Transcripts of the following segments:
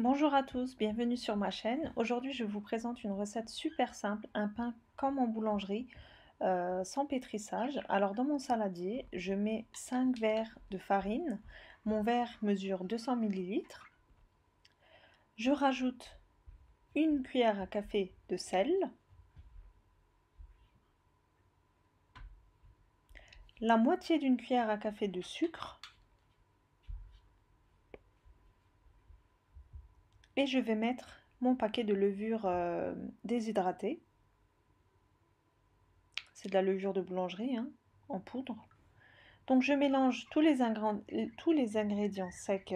Bonjour à tous, bienvenue sur ma chaîne. Aujourd'hui, je vous présente une recette super simple, un pain comme en boulangerie, sans pétrissage. Alors, dans mon saladier, je mets 5 verres de farine. Mon verre mesure 200 millilitres. Je rajoute une cuillère à café de sel, la moitié d'une cuillère à café de sucre et je vais mettre mon paquet de levure déshydratée. C'est de la levure de boulangerie, hein, en poudre. Donc je mélange tous les ingrédients secs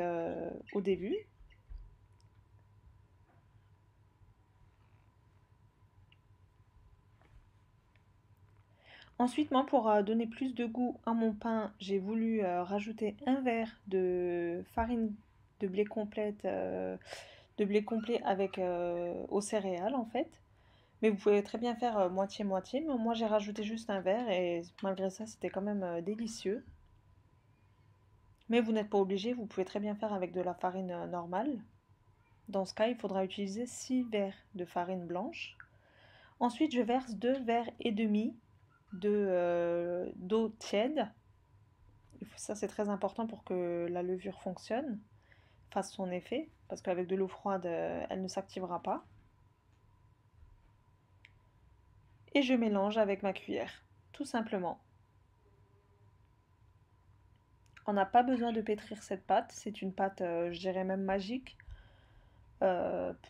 au début. Ensuite, moi, pour donner plus de goût à mon pain, j'ai voulu rajouter un verre de farine de blé complète, de blé complet avec aux céréales en fait. Mais vous pouvez très bien faire moitié-moitié. Mais moi, j'ai rajouté juste un verre et malgré ça, c'était quand même délicieux. Mais vous n'êtes pas obligé, vous pouvez très bien faire avec de la farine normale. Dans ce cas, il faudra utiliser 6 verres de farine blanche. Ensuite, je verse 2 verres et demi d'eau tiède. Ça, c'est très important pour que la levure fonctionne, fasse son effet, parce qu'avec de l'eau froide, elle ne s'activera pas. Et je mélange avec ma cuillère, tout simplement. On n'a pas besoin de pétrir cette pâte, c'est une pâte, je dirais même magique.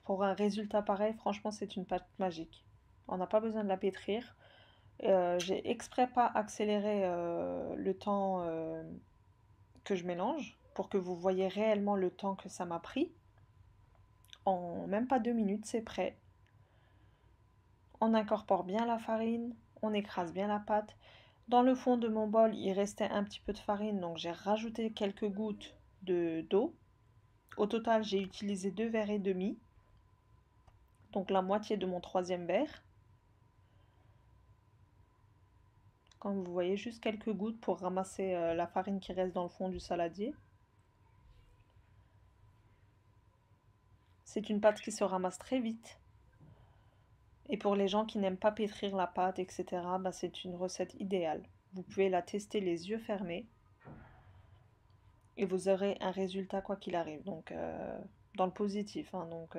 Pour un résultat pareil, franchement, c'est une pâte magique. On n'a pas besoin de la pétrir. J'ai exprès pas accéléré le temps que je mélange pour que vous voyez réellement le temps que ça m'a pris. En même pas 2 minutes, c'est prêt. On incorpore bien la farine, on écrase bien la pâte. Dans le fond de mon bol, il restait un petit peu de farine, donc j'ai rajouté quelques gouttes d'eau. Au total, j'ai utilisé 2 verres et demi, donc la moitié de mon troisième verre. Comme vous voyez, juste quelques gouttes pour ramasser la farine qui reste dans le fond du saladier. C'est une pâte qui se ramasse très vite. Et pour les gens qui n'aiment pas pétrir la pâte, etc., bah, c'est une recette idéale. Vous pouvez la tester les yeux fermés et vous aurez un résultat quoi qu'il arrive. Donc, dans le positif, hein, donc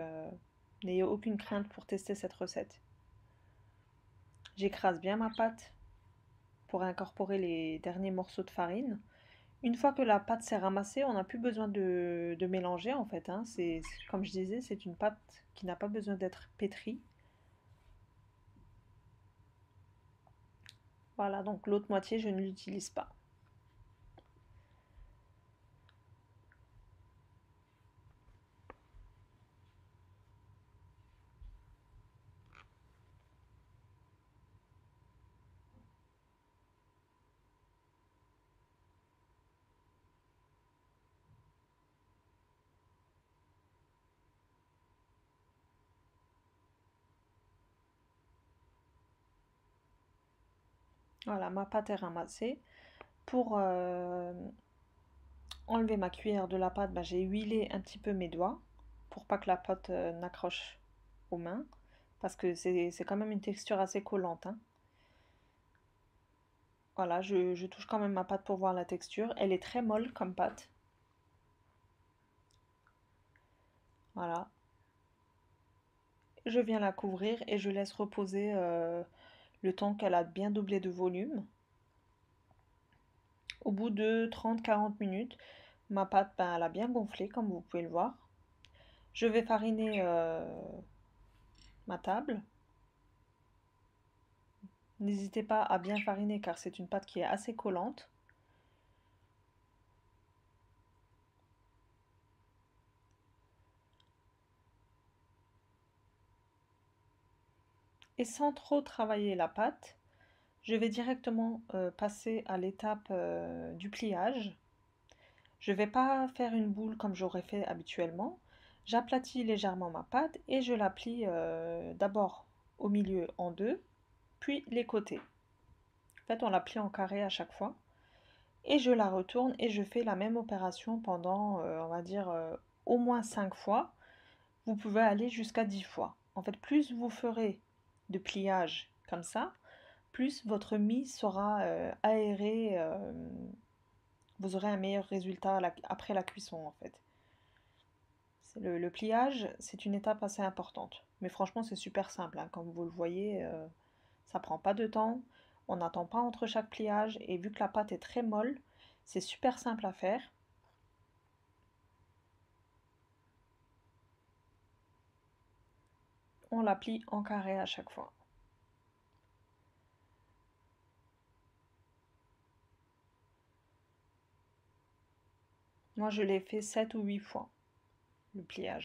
n'ayez aucune crainte pour tester cette recette. J'écrase bien ma pâte pour incorporer les derniers morceaux de farine. Une fois que la pâte s'est ramassée, on n'a plus besoin de mélanger en fait, hein. Comme je disais, c'est une pâte qui n'a pas besoin d'être pétrie. Voilà, donc l'autre moitié, je ne l'utilise pas. Voilà, ma pâte est ramassée. Pour enlever ma cuillère de la pâte, bah, j'ai huilé un petit peu mes doigts pour pas que la pâte n'accroche aux mains, parce que c'est quand même une texture assez collante, hein. Voilà, je touche quand même ma pâte pour voir la texture. Elle est très molle comme pâte. Voilà. Je viens la couvrir et je laisse reposer le temps qu'elle a bien doublé de volume. Au bout de 30-40 minutes, ma pâte, ben, elle a bien gonflé, comme vous pouvez le voir. Je vais fariner ma table. N'hésitez pas à bien fariner car c'est une pâte qui est assez collante. Et sans trop travailler la pâte, je vais directement passer à l'étape du pliage. Je ne vais pas faire une boule comme j'aurais fait habituellement. J'aplatis légèrement ma pâte et je la plie d'abord au milieu en deux, puis les côtés. En fait, on la plie en carré à chaque fois. Et je la retourne et je fais la même opération pendant, on va dire, au moins 5 fois. vous pouvez aller jusqu'à 10 fois. En fait, plus vous ferez de pliage comme ça, plus votre mie sera aérée, vous aurez un meilleur résultat après la cuisson en fait. Le pliage, c'est une étape assez importante. Mais franchement, c'est super simple, hein. Comme vous le voyez, ça prend pas de temps. On n'attend pas entre chaque pliage. Et vu que la pâte est très molle, c'est super simple à faire. On la plie en carré à chaque fois. Moi, je l'ai fait 7 ou 8 fois, le pliage.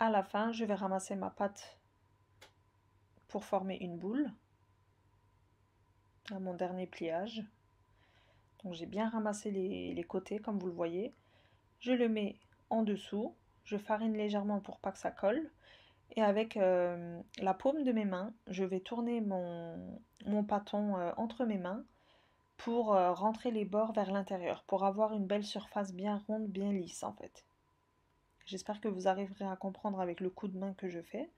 À la fin, je vais ramasser ma pâte pour former une boule à mon dernier pliage. Donc j'ai bien ramassé les côtés comme vous le voyez. Je le mets en dessous, je farine légèrement pour pas que ça colle. Et avec la paume de mes mains, je vais tourner mon pâton entre mes mains pour rentrer les bords vers l'intérieur, pour avoir une belle surface bien ronde, bien lisse en fait. J'espère que vous arriverez à comprendre avec le coup de main que je fais.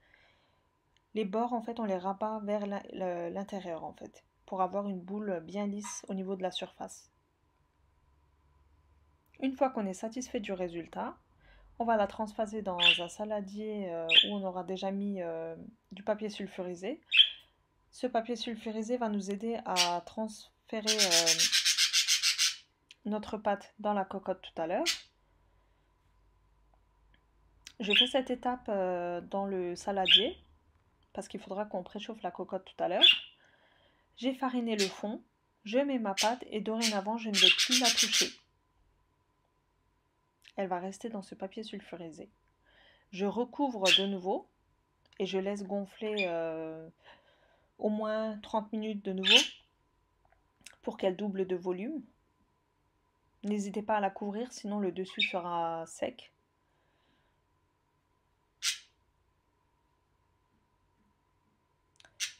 Les bords en fait on les rabat vers l'intérieur en fait, pour avoir une boule bien lisse au niveau de la surface. Une fois qu'on est satisfait du résultat, on va la transvaser dans un saladier où on aura déjà mis du papier sulfurisé. Ce papier sulfurisé va nous aider à transférer notre pâte dans la cocotte tout à l'heure. Je fais cette étape dans le saladier parce qu'il faudra qu'on préchauffe la cocotte tout à l'heure. J'ai fariné le fond, je mets ma pâte et dorénavant je ne vais plus la toucher. Elle va rester dans ce papier sulfurisé. Je recouvre de nouveau et je laisse gonfler au moins 30 minutes de nouveau pour qu'elle double de volume. N'hésitez pas à la couvrir, sinon le dessus sera sec.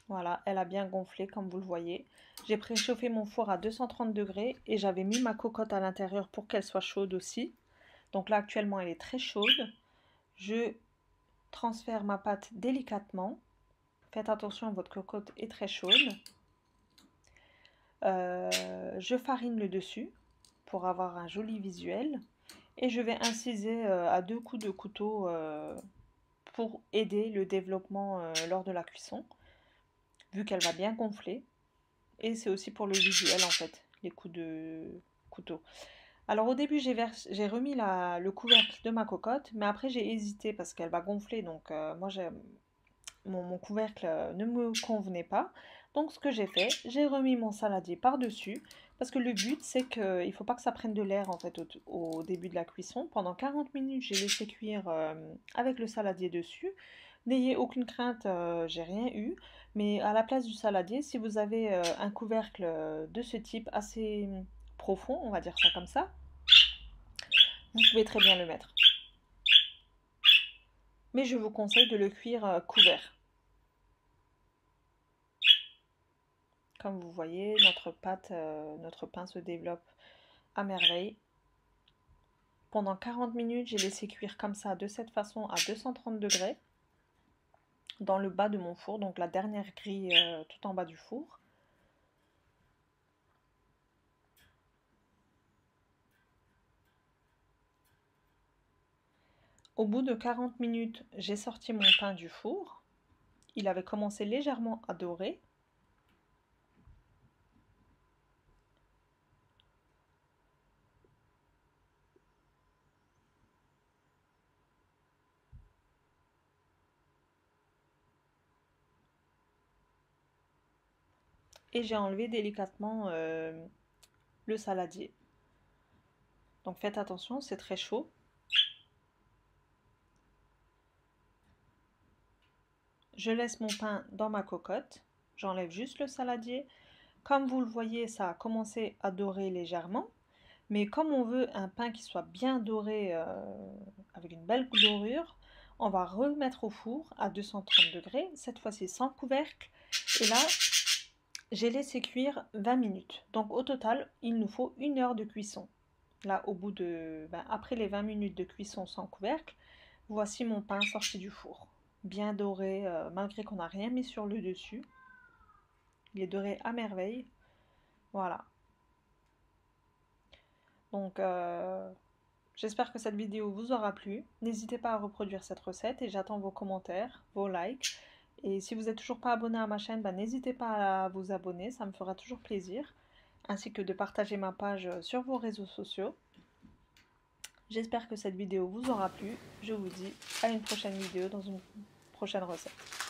Voilà, elle a bien gonflé comme vous le voyez. J'ai préchauffé mon four à 230 degrés et j'avais mis ma cocotte à l'intérieur pour qu'elle soit chaude aussi. Donc là actuellement elle est très chaude. Je transfère ma pâte délicatement. Faites attention, votre cocotte est très chaude. Je farine le dessus pour avoir un joli visuel. Et je vais inciser à 2 coups de couteau pour aider le développement lors de la cuisson, vu qu'elle va bien gonfler. Et c'est aussi pour le visuel en fait, les coups de couteau. Alors au début j'ai remis le couvercle de ma cocotte, mais après j'ai hésité parce qu'elle va gonfler, donc moi mon couvercle ne me convenait pas. Donc ce que j'ai fait, j'ai remis mon saladier par-dessus, parce que le but c'est qu'il ne faut pas que ça prenne de l'air en fait au début de la cuisson. Pendant 40 minutes j'ai laissé cuire avec le saladier dessus. N'ayez aucune crainte, j'ai rien eu. Mais à la place du saladier, si vous avez un couvercle de ce type assez profond, on va dire ça comme ça, vous pouvez très bien le mettre. Mais je vous conseille de le cuire couvert. Comme vous voyez, notre pâte, notre pain se développe à merveille. Pendant 40 minutes, j'ai laissé cuire comme ça, de cette façon, à 230 degrés, dans le bas de mon four, donc la dernière grille tout en bas du four. Au bout de 40 minutes, j'ai sorti mon pain du four. Il avait commencé légèrement à dorer. Et j'ai enlevé délicatement le saladier. Donc faites attention, c'est très chaud. Je laisse mon pain dans ma cocotte. J'enlève juste le saladier. Comme vous le voyez, ça a commencé à dorer légèrement. Mais comme on veut un pain qui soit bien doré, avec une belle dorure, on va remettre au four à 230 degrés, cette fois-ci sans couvercle. Et là, j'ai laissé cuire 20 minutes. Donc au total, il nous faut 1 heure de cuisson. Là, au bout de, après les 20 minutes de cuisson sans couvercle, voici mon pain sorti du four. Bien doré, malgré qu'on n'a rien mis sur le dessus. Il est doré à merveille. Voilà. Donc, j'espère que cette vidéo vous aura plu. N'hésitez pas à reproduire cette recette et j'attends vos commentaires, vos likes. Et si vous n'êtes toujours pas abonné à ma chaîne, n'hésitez pas à vous abonner, ça me fera toujours plaisir. Ainsi que de partager ma page sur vos réseaux sociaux. J'espère que cette vidéo vous aura plu. Je vous dis à une prochaine vidéo dans une prochaine recette.